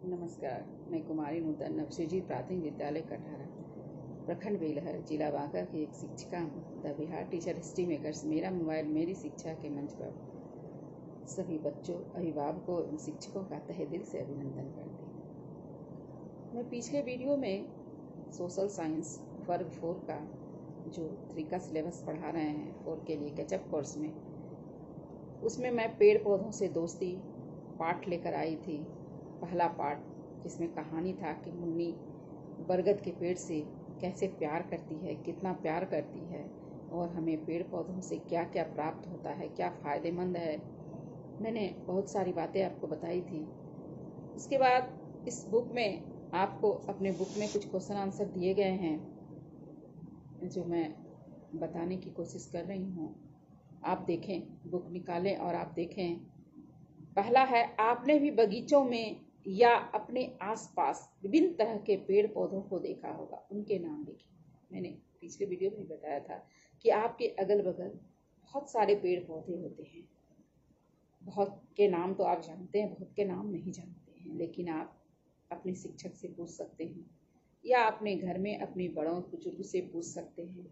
नमस्कार, मैं कुमारी नूतन नवसृजित प्राथमिक विद्यालय कटहरा प्रखंड बेलहर जिला बांका की एक शिक्षिका हूँ। The Bihar teacher history makers मेरा मोबाइल मेरी शिक्षा के मंच पर सभी बच्चों, अभिभावकों एवं शिक्षकों का तहे दिल से अभिनंदन करती हूँ। मैं पिछले वीडियो में सोशल साइंस वर्ग 4 का जो 3 का सिलेबस पढ़ा रहे हैं 4 के लिए कैचअप कोर्स में, उसमें मैं पेड़ पौधों से दोस्ती पाठ लेकर आई थी। पहला पाठ जिसमें कहानी था कि मुन्नी बरगद के पेड़ से कैसे प्यार करती है, कितना प्यार करती है और हमें पेड़ पौधों से क्या क्या प्राप्त होता है, क्या फ़ायदेमंद है। मैंने बहुत सारी बातें आपको बताई थी। उसके बाद इस बुक में आपको अपने बुक में कुछ क्वेश्चन आंसर दिए गए हैं जो मैं बताने की कोशिश कर रही हूँ। आप देखें, बुक निकालें और आप देखें। पहला है, आपने भी बगीचों में या अपने आसपास विभिन्न तरह के पेड़ पौधों को देखा होगा, उनके नाम लिखिए। मैंने पिछले वीडियो में बताया था कि आपके अगल बगल बहुत सारे पेड़ पौधे होते हैं। बहुत के नाम तो आप जानते हैं, बहुत के नाम नहीं जानते हैं, लेकिन आप अपने शिक्षक से पूछ सकते हैं या अपने घर में अपने बड़ों बुजुर्ग से पूछ सकते हैं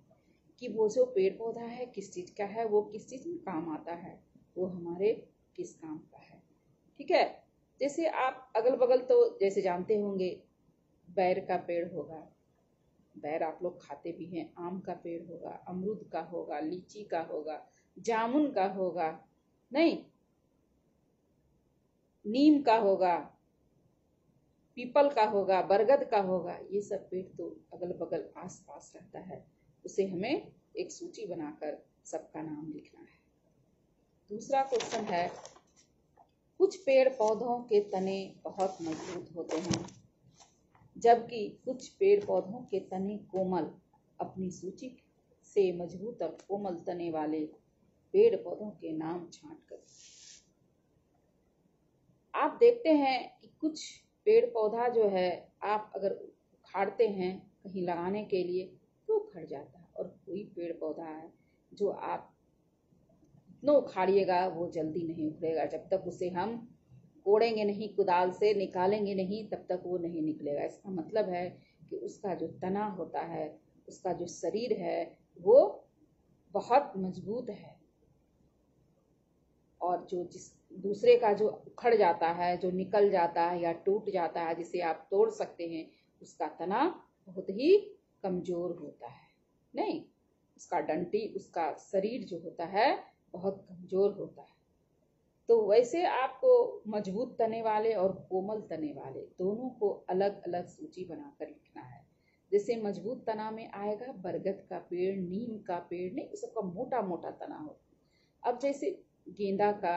कि वो जो पेड़ पौधा है किस चीज़ का है, वो किस चीज़ में काम आता है, वो हमारे किस काम का है। ठीक है। जैसे आप अगल बगल तो जैसे जानते होंगे, बैर का पेड़ होगा, बैर आप लोग खाते भी हैं। आम का पेड़ होगा, अमरूद का होगा, लीची का होगा, जामुन का होगा, नहीं, नीम का होगा, पीपल का होगा, बरगद का होगा। ये सब पेड़ तो अगल बगल आस पास रहता है। उसे हमें एक सूची बनाकर सबका नाम लिखना है। दूसरा क्वेश्चन है, कुछ पेड़ पौधों के तने बहुत मजबूत होते हैं जबकि कुछ पेड़ पौधों के तने कोमल। अपनी सूची से मजबूत और कोमल तने वाले पेड़ पौधों के नाम छांटकर आप देखते हैं कि कुछ पेड़ पौधा जो है आप अगर उखाड़ते हैं कहीं लगाने के लिए तो उखड़ जाता है, और कोई पेड़ पौधा है जो आप न उखाड़िएगा वो जल्दी नहीं उखड़ेगा। जब तक उसे हम कोड़ेंगे नहीं, कुदाल से निकालेंगे नहीं, तब तक वो नहीं निकलेगा। इसका मतलब है कि उसका जो तना होता है, उसका जो शरीर है, वो बहुत मजबूत है। और जो जिस दूसरे का जो उखड़ जाता है, जो निकल जाता है या टूट जाता है, जिसे आप तोड़ सकते हैं, उसका तना बहुत ही कमजोर होता है। नहीं, उसका डंटी, उसका शरीर जो होता है बहुत कमजोर होता है। तो वैसे आपको मजबूत तने वाले और कोमल तने वाले दोनों को अलग अलग सूची बनाकर लिखना है। जैसे मजबूत तना में आएगा बरगद का पेड़, नीम का पेड़, नहीं, सबका मोटा मोटा तना होगा। अब जैसे गेंदा का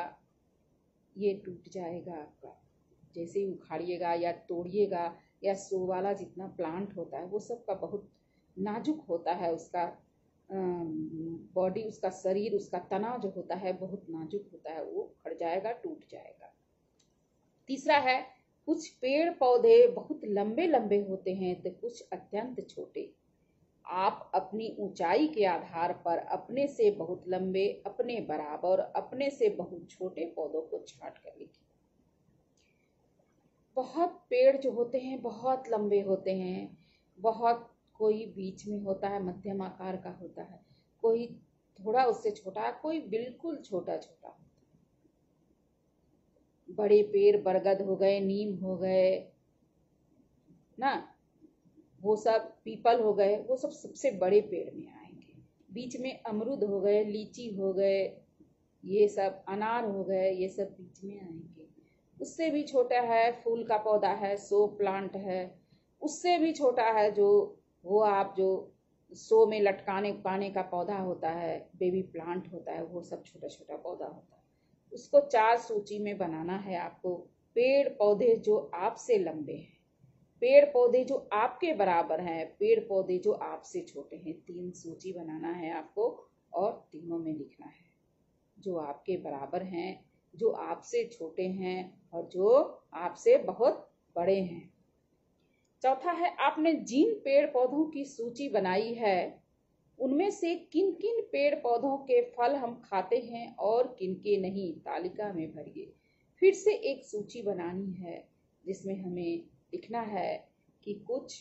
ये टूट जाएगा आपका, जैसे ही उखाड़िएगा या तोड़िएगा, या शो वाला जितना प्लांट होता है वो सबका बहुत नाजुक होता है। उसका बॉडी, उसका शरीर, उसका तना जो होता है बहुत नाजुक होता है, वो उखड़ जाएगा, टूट जाएगा। तीसरा है, कुछ पेड़ पौधे बहुत लंबे लंबे होते हैं तो कुछ अत्यंत छोटे। आप अपनी ऊंचाई के आधार पर अपने से बहुत लंबे, अपने बराबर, अपने से बहुत छोटे पौधों को छांट कर लिखिए। बहुत पेड़ जो होते हैं बहुत लंबे होते हैं, बहुत, कोई बीच में होता है, मध्यम आकार का होता है, कोई थोड़ा उससे छोटा, कोई बिल्कुल छोटा छोटा होता है। बड़े पेड़ बरगद हो गए, नीम हो गए ना, वो सब पीपल हो गए, वो सब सबसे बड़े पेड़ में आएंगे। बीच में अमरूद हो गए, लीची हो गए, ये सब अनार हो गए, ये सब बीच में आएंगे। उससे भी छोटा है फूल का पौधा है, शो प्लांट है। उससे भी छोटा है जो वो आप जो शो में लटकाने पाने का पौधा होता है, बेबी प्लांट होता है, वो सब छोटा छोटा पौधा होता है। उसको 4 सूची में बनाना है आपको। पेड़ पौधे जो आपसे लंबे हैं, पेड़ पौधे जो आपके बराबर हैं, पेड़ पौधे जो आपसे छोटे हैं, 3 सूची बनाना है आपको और तीनों में लिखना है। जो आपके बराबर हैं, जो आपसे छोटे हैं और जो आपसे बहुत बड़े हैं। चौथा है, आपने जिन पेड़ पौधों की सूची बनाई है उनमें से किन किन पेड़ पौधों के फल हम खाते हैं और किन के नहीं, तालिका में भरिए। फिर से एक सूची बनानी है जिसमें हमें लिखना है कि कुछ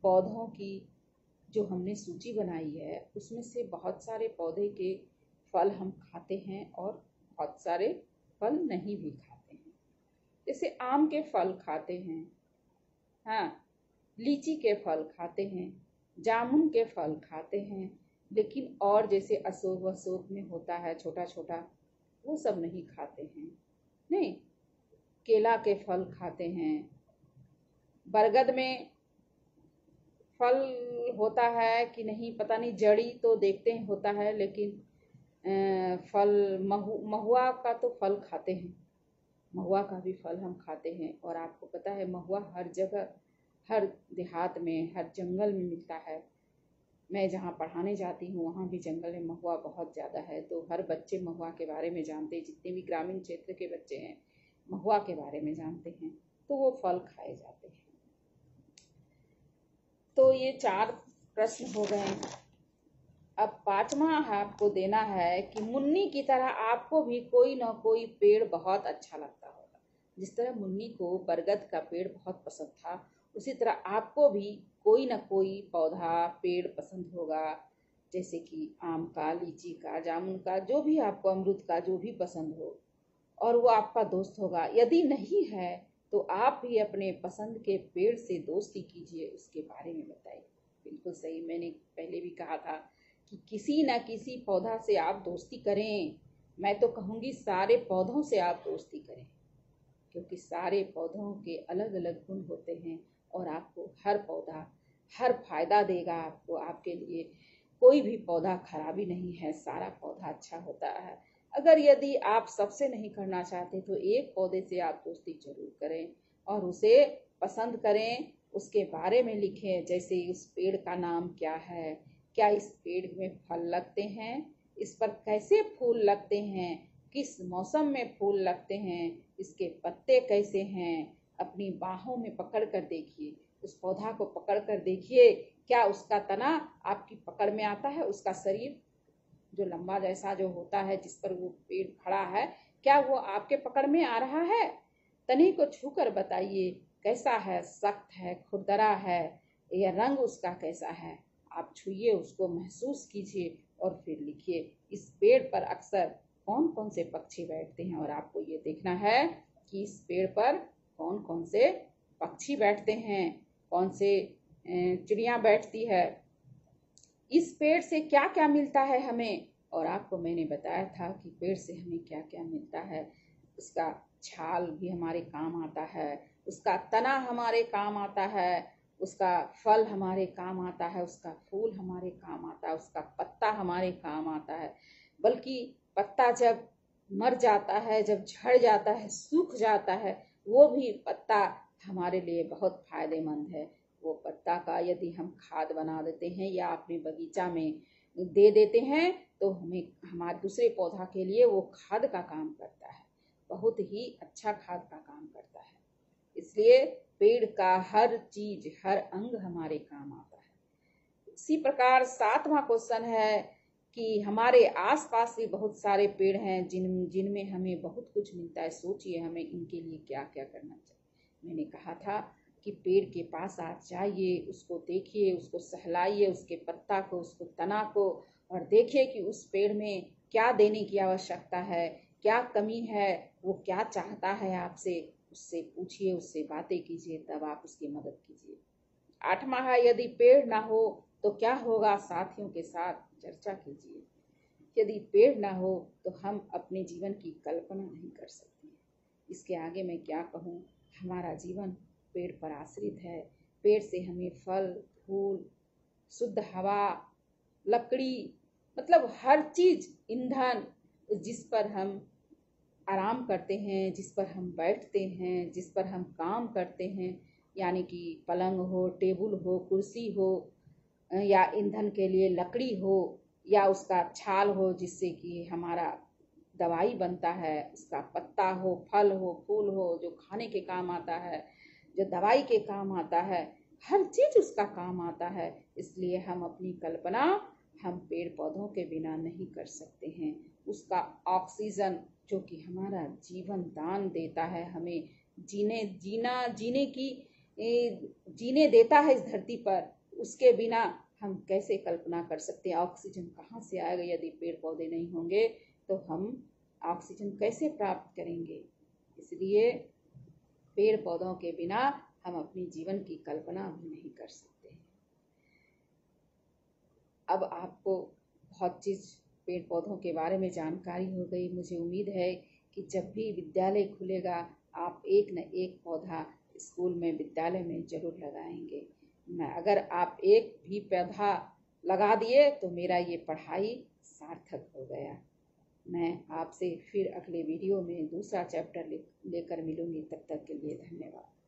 पौधों की जो हमने सूची बनाई है उसमें से बहुत सारे पौधे के फल हम खाते हैं और बहुत सारे फल नहीं भी खाते हैं। जैसे आम के फल खाते हैं, हाँ, लीची के फल खाते हैं, जामुन के फल खाते हैं, लेकिन और जैसे अशोक में होता है छोटा छोटा, वो सब नहीं खाते हैं। नहीं, केला के फल खाते हैं, बरगद में फल होता है कि नहीं पता नहीं, जड़ी तो देखते हैं होता है, लेकिन फल महुआ का तो फल खाते हैं, महुआ का भी फल हम खाते हैं। और आपको पता है महुआ हर जगह, हर देहात में, हर जंगल में मिलता है। मैं जहाँ पढ़ाने जाती हूँ वहाँ भी जंगल में महुआ बहुत ज़्यादा है, तो हर बच्चे महुआ के बारे में जानते हैं। जितने भी ग्रामीण क्षेत्र के बच्चे हैं महुआ के बारे में जानते हैं, तो वो फल खाए जाते हैं। तो ये 4 प्रश्न हो गए। अब 5वां आपको देना है कि मुन्नी की तरह आपको भी कोई ना कोई पेड़ बहुत अच्छा लगता होगा। जिस तरह मुन्नी को बरगद का पेड़ बहुत पसंद था, उसी तरह आपको भी कोई ना कोई पौधा पेड़ पसंद होगा, जैसे कि आम का, लीची का, जामुन का, जो भी आपको, अमरूद का, जो भी पसंद हो, और वो आपका दोस्त होगा। यदि नहीं है तो आप भी अपने पसंद के पेड़ से दोस्ती कीजिए, उसके बारे में बताइए। बिल्कुल सही, मैंने पहले भी कहा था कि किसी न किसी पौधा से आप दोस्ती करें। मैं तो कहूँगी सारे पौधों से आप दोस्ती करें, क्योंकि सारे पौधों के अलग अलग गुण होते हैं और आपको हर पौधा हर फायदा देगा। आपको, आपके लिए कोई भी पौधा खराबी नहीं है, सारा पौधा अच्छा होता है। अगर यदि आप सबसे नहीं करना चाहते तो एक पौधे से आप दोस्ती जरूर करें और उसे पसंद करें, उसके बारे में लिखें। जैसे उस पेड़ का नाम क्या है, क्या इस पेड़ में फल लगते हैं, इस पर कैसे फूल लगते हैं, किस मौसम में फूल लगते हैं, इसके पत्ते कैसे हैं। अपनी बाहों में पकड़ कर देखिए, उस पौधा को पकड़ कर देखिए, क्या उसका तना आपकी पकड़ में आता है, उसका शरीर जो लंबा जैसा जो होता है जिस पर वो पेड़ खड़ा है, क्या वो आपके पकड़ में आ रहा है। तने को छूकर बताइए कैसा है, सख्त है, खुरदरा है, या रंग उसका कैसा है। आप छुइए उसको, महसूस कीजिए और फिर लिखिए। इस पेड़ पर अक्सर कौन कौन से पक्षी बैठते हैं, और आपको ये देखना है कि इस पेड़ पर कौन कौन से पक्षी बैठते हैं, कौन से चिड़िया बैठती है, इस पेड़ से क्या क्या मिलता है हमें। और आपको मैंने बताया था कि पेड़ से हमें क्या क्या मिलता है। उसका छाल भी हमारे काम आता है, उसका तना हमारे काम आता है, उसका फल हमारे काम आता है, उसका फूल हमारे काम आता है, उसका पत्ता हमारे काम आता है। बल्कि पत्ता जब मर जाता है, जब झड़ जाता है, सूख जाता है, वो भी पत्ता हमारे लिए बहुत फायदेमंद है। वो पत्ता का यदि हम खाद बना देते हैं या अपने बगीचा में दे देते हैं तो हमें, हमारे दूसरे पौधा के लिए वो खाद का काम करता है, बहुत ही अच्छा खाद का काम करता है। इसलिए पेड़ का हर चीज, हर अंग हमारे काम आता है। इसी प्रकार 7वां क्वेश्चन है कि हमारे आसपास भी बहुत सारे पेड़ हैं जिनमें हमें बहुत कुछ मिलता है। सोचिए हमें इनके लिए क्या क्या करना चाहिए। मैंने कहा था कि पेड़ के पास आप जाइए, उसको देखिए, उसको सहलाइए, उसके पत्ता को, उसको तना को, और देखिए कि उस पेड़ में क्या देने की आवश्यकता है, क्या कमी है, वो क्या चाहता है आपसे। उससे पूछिए, उससे बातें कीजिए, तब आप उसकी मदद कीजिए। 8वां है यदि पेड़ ना हो तो क्या होगा, साथियों के साथ चर्चा कीजिए। यदि पेड़ ना हो तो हम अपने जीवन की कल्पना नहीं कर सकते। इसके आगे मैं क्या कहूँ, हमारा जीवन पेड़ पर आश्रित है। पेड़ से हमें फल, फूल, शुद्ध हवा, लकड़ी, मतलब हर चीज, ईंधन, जिस पर हम आराम करते हैं, जिस पर हम बैठते हैं, जिस पर हम काम करते हैं, यानी कि पलंग हो, टेबल हो, कुर्सी हो, या ईंधन के लिए लकड़ी हो, या उसका छाल हो जिससे कि हमारा दवाई बनता है, उसका पत्ता हो, फल हो, फूल हो, जो खाने के काम आता है, जो दवाई के काम आता है, हर चीज उसका काम आता है। इसलिए हम अपनी कल्पना हम पेड़ पौधों के बिना नहीं कर सकते हैं। उसका ऑक्सीजन जो कि हमारा जीवन दान देता है, हमें जीने देता है इस धरती पर, उसके बिना हम कैसे कल्पना कर सकते हैं? ऑक्सीजन कहाँ से आएगा? यदि पेड़ पौधे नहीं होंगे तो हम ऑक्सीजन कैसे प्राप्त करेंगे? इसलिए पेड़ पौधों के बिना हम अपनी जीवन की कल्पना भी नहीं कर सकते। अब आपको बहुत चीज़ पेड़ पौधों के बारे में जानकारी हो गई। मुझे उम्मीद है कि जब भी विद्यालय खुलेगा आप एक न एक पौधा स्कूल में, विद्यालय में जरूर लगाएंगे। अगर आप एक भी पौधा लगा दिए तो मेरा ये पढ़ाई सार्थक हो गया। मैं आपसे फिर अगले वीडियो में दूसरा चैप्टर लेकर मिलूंगी। तब तक के लिए धन्यवाद।